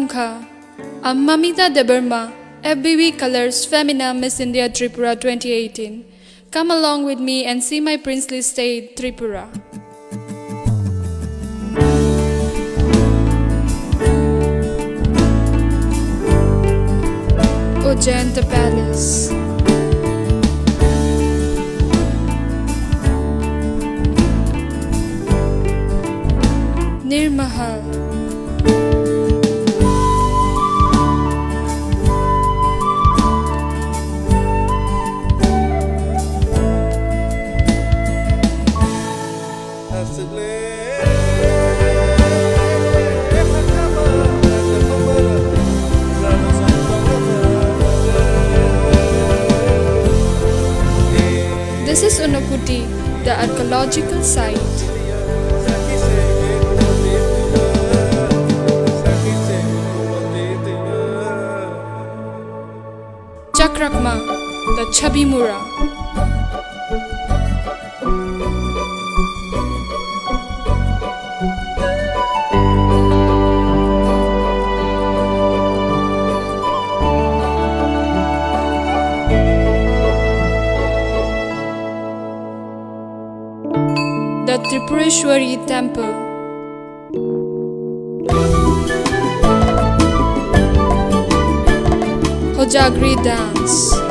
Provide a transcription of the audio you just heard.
Tangkha, I'm Mamita debbarma, FBV Colors Femina Miss India Tripura 2018. Come along with me and see my princely state, Tripura. Ujjanta Palace. Nirmahal. This is Unokuti, the archaeological site. Chakrakma, the Chabimura. The Tripureshwari Temple. Hojagri Dance.